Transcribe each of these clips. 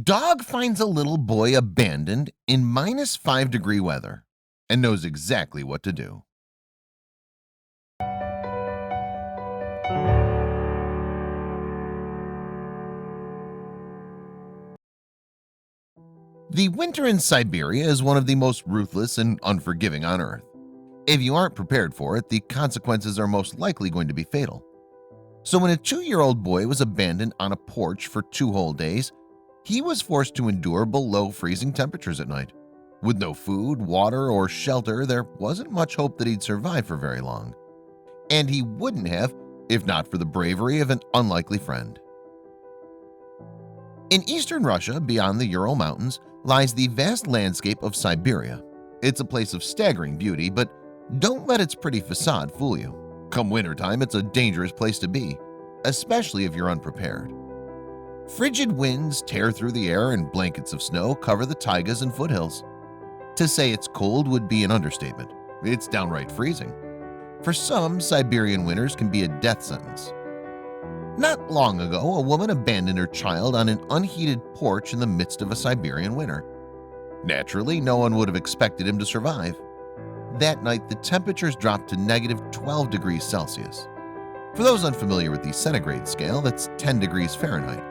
Dog finds a little boy abandoned in -5-degree weather and knows exactly what to do. The winter in Siberia is one of the most ruthless and unforgiving on Earth. If you aren't prepared for it, the consequences are most likely going to be fatal. So when a 2-year-old boy was abandoned on a porch for 2 whole days, he was forced to endure below freezing temperatures at night. With no food, water, or shelter, there wasn't much hope that he'd survive for very long. And he wouldn't have if not for the bravery of an unlikely friend. In eastern Russia, beyond the Ural Mountains, lies the vast landscape of Siberia. It's a place of staggering beauty, but don't let its pretty facade fool you. Come wintertime, it's a dangerous place to be, especially if you're unprepared. Frigid winds tear through the air and blankets of snow cover the taigas and foothills. To say it's cold would be an understatement. It's downright freezing. For some, Siberian winters can be a death sentence. Not long ago, a woman abandoned her child on an unheated porch in the midst of a Siberian winter. Naturally, no one would have expected him to survive. That night, the temperatures dropped to -12 degrees Celsius. For those unfamiliar with the centigrade scale, that's 10 degrees Fahrenheit.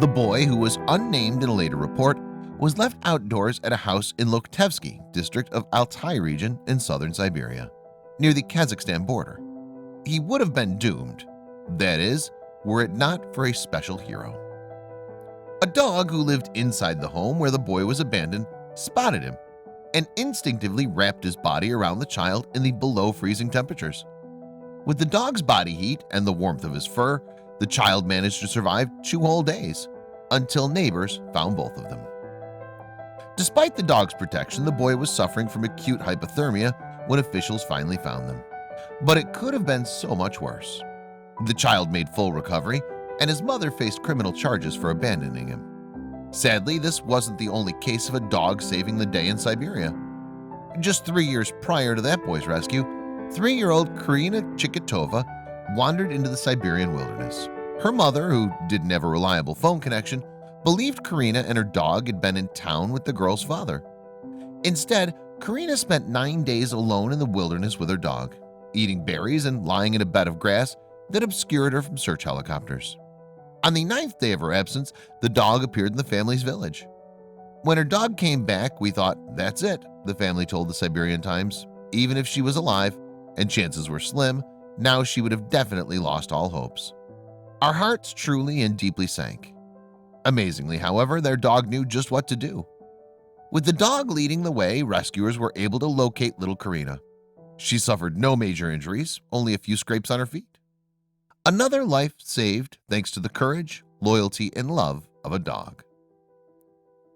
The boy, who was unnamed in a later report, was left outdoors at a house in Lokhtevsky district of Altai region in southern Siberia, near the Kazakhstan border. He would have been doomed, that is, were it not for a special hero. A dog who lived inside the home where the boy was abandoned spotted him and instinctively wrapped his body around the child in the below freezing temperatures. With the dog's body heat and the warmth of his fur, the child managed to survive 2 whole days until neighbors found both of them. Despite the dog's protection, the boy was suffering from acute hypothermia when officials finally found them. But it could have been so much worse. The child made full recovery, and his mother faced criminal charges for abandoning him. Sadly, this wasn't the only case of a dog saving the day in Siberia. Just 3 years prior to that boy's rescue, 3-year-old Karina Chikatova wandered into the Siberian wilderness. Her mother, who didn't have a reliable phone connection, believed Karina and her dog had been in town with the girl's father. Instead, Karina spent 9 days alone in the wilderness with her dog, eating berries and lying in a bed of grass that obscured her from search helicopters. On the 9th day of her absence, the dog appeared in the family's village. When her dog came back, we thought, "That's it," the family told the Siberian Times. Even if she was alive, and chances were slim, now she would have definitely lost all hopes. Our hearts truly and deeply sank. Amazingly, however, their dog knew just what to do. With the dog leading the way, rescuers were able to locate little Karina. She suffered no major injuries, only a few scrapes on her feet. Another life saved thanks to the courage, loyalty, and love of a dog.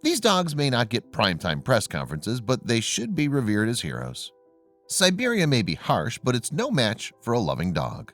These dogs may not get primetime press conferences, but they should be revered as heroes. Siberia may be harsh, but it's no match for a loving dog.